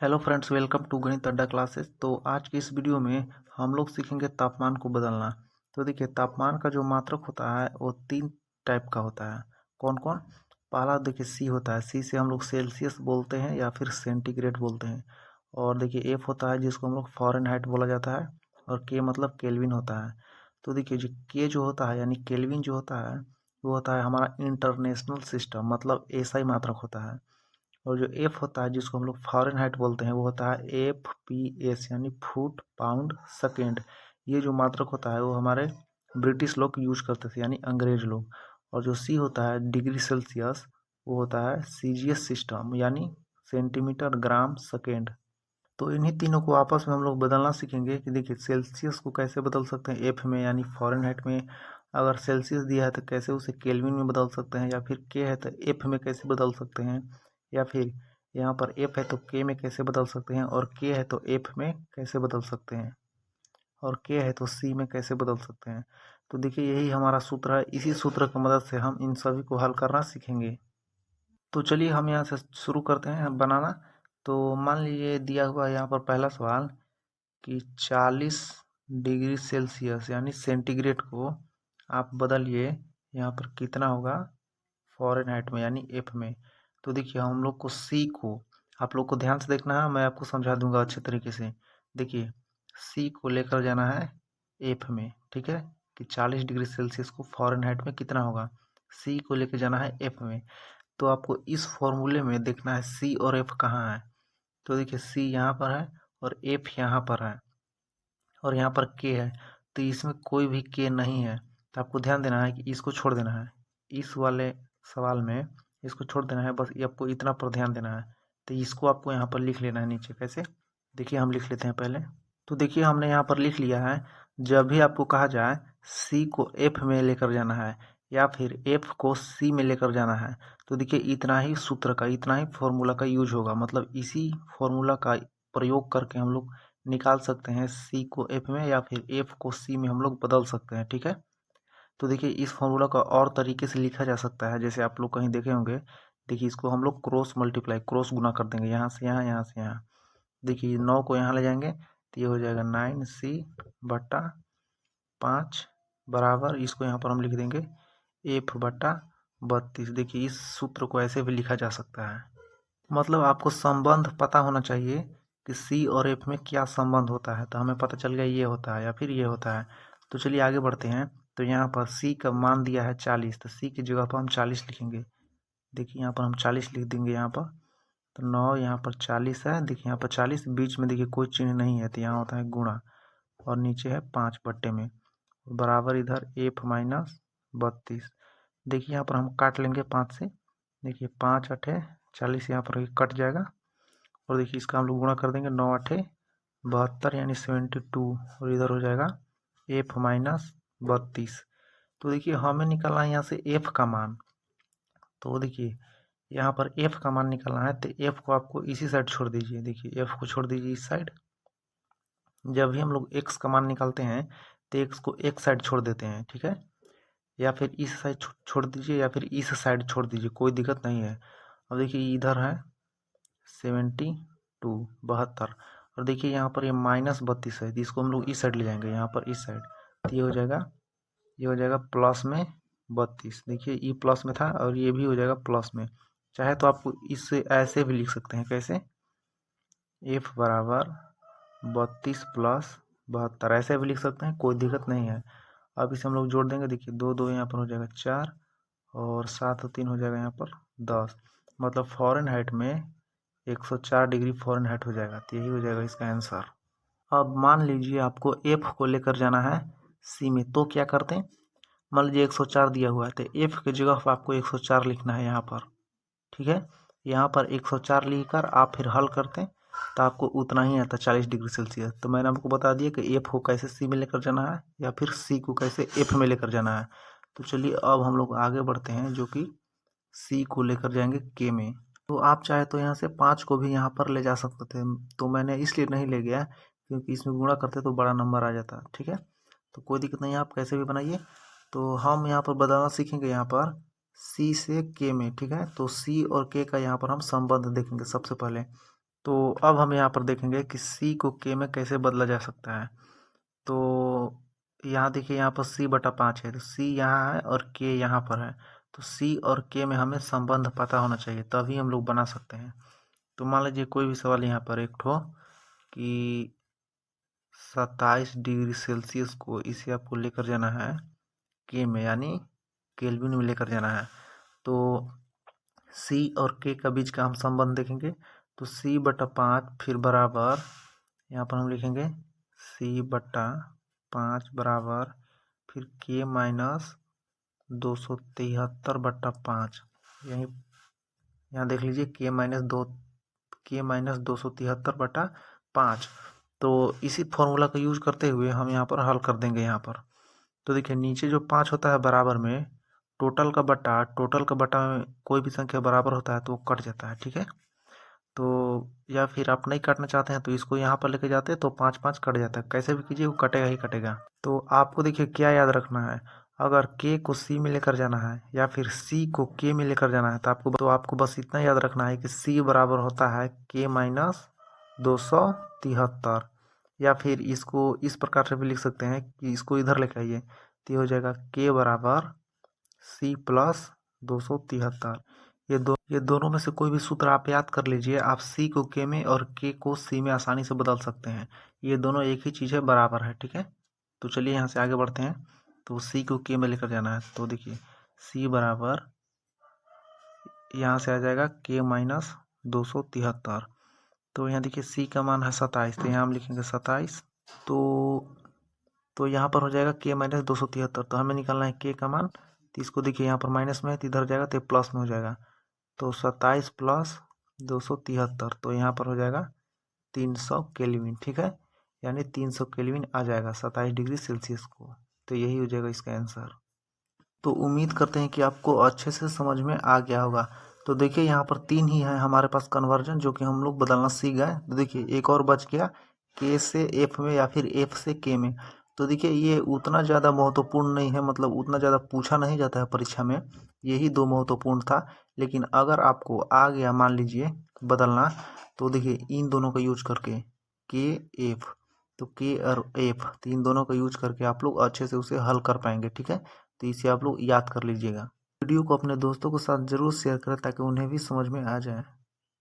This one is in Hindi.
हेलो फ्रेंड्स, वेलकम टू गणित अड्डा क्लासेस। तो आज की इस वीडियो में हम लोग सीखेंगे तापमान को बदलना। तो देखिए, तापमान का जो मात्रक होता है वो तीन टाइप का होता है। कौन कौन? पहला देखिए सी होता है। सी से हम लोग सेल्सियस बोलते हैं या फिर सेंटीग्रेड बोलते हैं। और देखिए एफ होता है जिसको हम लोग फ़ारेनहाइट बोला जाता है। और के मतलब केल्विन होता है। तो देखिए जो के जो होता है यानी केल्विन जो होता है वो होता है हमारा इंटरनेशनल सिस्टम, मतलब ऐसा ही मात्रक होता है। और जो एफ होता है जिसको हम लोग फ़ारेनहाइट बोलते हैं वो होता है FPS यानी फुट पाउंड सेकेंड। ये जो मात्रक होता है वो हमारे ब्रिटिश लोग यूज करते थे यानी अंग्रेज लोग। और जो सी होता है डिग्री सेल्सियस, वो होता है CGS सिस्टम यानी सेंटीमीटर ग्राम सेकेंड। तो इन्हीं तीनों को आपस में हम लोग बदलना सीखेंगे कि देखिए सेल्सियस को कैसे बदल सकते हैं एफ में यानी फ़ारेनहाइट में। अगर सेल्सियस दिया है तो कैसे उसे केल्विन में बदल सकते हैं, या फिर के है तो एफ में कैसे बदल सकते हैं, या फिर यहाँ पर एफ है तो के में कैसे बदल सकते हैं, और के है तो एफ में कैसे बदल सकते हैं, और के है तो सी में कैसे बदल सकते हैं। तो देखिए यही हमारा सूत्र है। इसी सूत्र की मदद से हम इन सभी को हल करना सीखेंगे। तो चलिए हम यहाँ से शुरू करते हैं बनाना। तो मान लीजिए दिया हुआ है यहाँ पर पहला सवाल कि 40 डिग्री सेल्सियस यानी सेंटीग्रेड को आप बदलिए, यहाँ पर कितना होगा फ़ारेनहाइट में यानी एफ में। तो देखिए हम लोग को सी को, आप लोग को ध्यान से देखना है, मैं आपको समझा दूंगा अच्छे तरीके से। देखिए सी को लेकर जाना है एफ में, ठीक है, कि 40 डिग्री सेल्सियस को फ़ारेनहाइट में कितना होगा। सी को लेकर जाना है एफ में। तो आपको इस फॉर्मूले में देखना है सी और एफ कहाँ है। तो देखिए सी यहाँ पर है और एफ यहाँ पर है और यहाँ पर के है। तो इसमें कोई भी के नहीं है। तो आपको ध्यान देना है कि इसको छोड़ देना है। इस वाले सवाल में इसको छोड़ देना है, बस ये आपको इतना पर ध्यान देना है। तो इसको आपको यहाँ पर लिख लेना है नीचे। कैसे? देखिए हम लिख लेते हैं पहले। तो देखिए हमने यहाँ पर लिख लिया है। जब भी आपको कहा जाए सी को एफ में लेकर जाना है या फिर एफ को सी में लेकर जाना है, तो देखिए इतना ही सूत्र का, इतना ही फॉर्मूला का यूज होगा। मतलब इसी फॉर्मूला का प्रयोग करके हम लोग निकाल सकते हैं सी को एफ में या फिर एफ को सी में हम लोग बदल सकते हैं, ठीक है। तो देखिए इस फॉर्मूला का और तरीके से लिखा जा सकता है, जैसे आप लोग कहीं देखे होंगे। देखिए इसको हम लोग क्रॉस मल्टीप्लाई, क्रॉस गुना कर देंगे, यहाँ से यहाँ, यहाँ से यहाँ। देखिए 9 को यहाँ ले जाएंगे तो ये हो जाएगा 9C/5 बराबर, इसको यहाँ पर हम लिख देंगे F/32। देखिए इस सूत्र को ऐसे भी लिखा जा सकता है। मतलब आपको संबंध पता होना चाहिए कि सी और एफ में क्या संबंध होता है। तो हमें पता चल गया ये होता है या फिर ये होता है। तो चलिए आगे बढ़ते हैं। तो यहाँ पर सी का मान दिया है 40, तो सी की जगह पर हम 40 लिखेंगे। देखिए यहाँ पर हम 40 लिख देंगे यहाँ पर। तो 9 यहाँ पर 40 है। देखिए यहाँ पर 40, बीच में देखिए कोई चिन्ह नहीं है तो यहाँ होता है गुणा, और नीचे है 5 बट्टे में बराबर इधर F-32। देखिए यहाँ पर हम काट लेंगे 5 से। देखिए 5 अठे 40, यहाँ पर कट जाएगा। और देखिए इसका हम लोग गुणा कर देंगे, 9 अठे 72 यानी 72, और इधर हो जाएगा F-32। तो देखिए हमें निकालना है यहाँ से F का मान। तो देखिए यहाँ पर F का मान निकालना है तो F को आपको इसी साइड छोड़ दीजिए। देखिए F को छोड़ दीजिए इस साइड। जब भी हम लोग X का मान निकालते हैं तो X को एक साइड छोड़ देते हैं, ठीक है। या फिर इस साइड छोड़ दीजिए या फिर इस साइड छोड़ दीजिए, कोई दिक्कत नहीं है। अब देखिए इधर है 72 और देखिए यहाँ पर ये -32 है, तो इसको हम लोग इस साइड ले जाएंगे, यहाँ पर इस साइड। तो ये हो जाएगा प्लस में 32। देखिए ये प्लस में था और ये भी हो जाएगा प्लस में। चाहे तो आपको इससे ऐसे भी लिख सकते हैं। कैसे? F बराबर 32 + 72, ऐसे भी लिख सकते हैं, कोई दिक्कत नहीं है। अब इसे हम लोग जोड़ देंगे। देखिए 2 2 यहाँ पर हो जाएगा 4 और 7 और 3 हो जाएगा यहाँ पर 10। मतलब फ़ारेनहाइट में 104 डिग्री फ़ारेनहाइट हो जाएगा। तो यही हो जाएगा इसका आंसर। अब मान लीजिए आपको एफ को लेकर जाना है सी में, तो क्या करते हैं? मान लीजिए 104 दिया हुआ है तो एफ की जगह पर आपको 104 लिखना है यहाँ पर, ठीक है। यहाँ पर 104 लिखकर आप फिर हल करते हैं तो आपको उतना ही आता है 40 डिग्री सेल्सियस। तो मैंने आपको बता दिया कि एफ को कैसे सी में लेकर जाना है या फिर सी को कैसे एफ में लेकर जाना है। तो चलिए अब हम लोग आगे बढ़ते हैं, जो कि सी को लेकर जाएंगे के में। तो आप चाहे तो यहाँ से 5 को भी यहाँ पर ले जा सकते थे, तो मैंने इसलिए नहीं ले गया क्योंकि इसमें गुणा करते तो बड़ा नंबर आ जाता, ठीक है। तो कोई दिक्कत नहीं है, आप कैसे भी बनाइए। तो हम यहाँ पर बदलना सीखेंगे यहाँ पर सी से के में, ठीक है। तो सी और के का यहाँ पर हम संबंध देखेंगे सबसे पहले। तो अब हम यहाँ पर देखेंगे कि सी को के में कैसे बदला जा सकता है। तो यहाँ देखिए, यहाँ पर c/5 है, तो c यहाँ है और k यहाँ पर है। तो c और k में हमें संबंध पता होना चाहिए, तभी हम लोग बना सकते हैं। तो मान लीजिए कोई भी सवाल यहाँ पर एक ठो कि 27 डिग्री सेल्सियस को इसे आपको लेकर जाना है के में, यानी केल्विन में लेकर जाना है। तो c और k का बीच का हम संबंध देखेंगे। तो c/5 फिर बराबर, यहाँ पर हम लिखेंगे c/5 बराबर फिर k माइनस 273/5। यहीं यहाँ देख लीजिए k माइनस 273/5। तो इसी फॉर्मूला का यूज करते हुए हम यहाँ पर हल कर देंगे यहाँ पर। तो देखिए नीचे जो 5 होता है बराबर में टोटल का बटा में कोई भी संख्या बराबर होता है तो वो कट जाता है, ठीक है। तो या फिर आप नहीं काटना चाहते हैं तो इसको यहाँ पर लेके जाते हैं तो 5 कट जाता है। कैसे भी कीजिए वो कटेगा ही कटेगा। तो आपको देखिए क्या याद रखना है, अगर k को c में लेकर जाना है या फिर c को k में लेकर जाना है तो आपको बस इतना याद रखना है कि c बराबर होता है k माइनस 273। या फिर इसको इस प्रकार से भी लिख सकते हैं कि इसको इधर लेके आइए तो ये हो जाएगा k बराबर c प्लस 273। ये दोनों में से कोई भी सूत्र आप याद कर लीजिए। आप c को k में और k को c में आसानी से बदल सकते हैं। ये दोनों एक ही चीज़ है, बराबर है, ठीक है। तो चलिए यहाँ से आगे बढ़ते हैं। तो c को k में लेकर जाना है, तो देखिए c बराबर यहाँ से आ जाएगा k माइनस 273। तो यहाँ देखिए c का मान है 27, तो यहाँ हम लिखेंगे 27। तो यहाँ पर हो जाएगा k माइनस 273। तो हमें निकालना है k का मान। तो इसको देखिए यहाँ पर माइनस में है तो इधर जाएगा तो प्लस में हो जाएगा। तो 27 प्लस 273, तो यहाँ पर हो जाएगा 300 केल्विन, ठीक है। यानी 300 केल्विन आ जाएगा 27 डिग्री सेल्सियस को। तो यही हो जाएगा इसका आंसर। तो उम्मीद करते हैं कि आपको अच्छे से समझ में आ गया होगा। तो देखिए यहाँ पर 3 ही है हमारे पास कन्वर्जन जो कि हम लोग बदलना सीख गए। तो देखिए एक और बच गया k से f में या फिर f से k में। तो देखिए ये उतना ज़्यादा महत्वपूर्ण नहीं है, मतलब उतना ज़्यादा पूछा नहीं जाता है परीक्षा में। यही 2 महत्वपूर्ण था। लेकिन अगर आपको आ गया मान लीजिए बदलना, तो देखिए इन दोनों का यूज करके k f, तो k और f तो इन दोनों का यूज करके आप लोग अच्छे से उसे हल कर पाएंगे, ठीक है। तो इसे आप लोग याद कर लीजिएगा। वीडियो को अपने दोस्तों के साथ ज़रूर शेयर करें ताकि उन्हें भी समझ में आ जाए।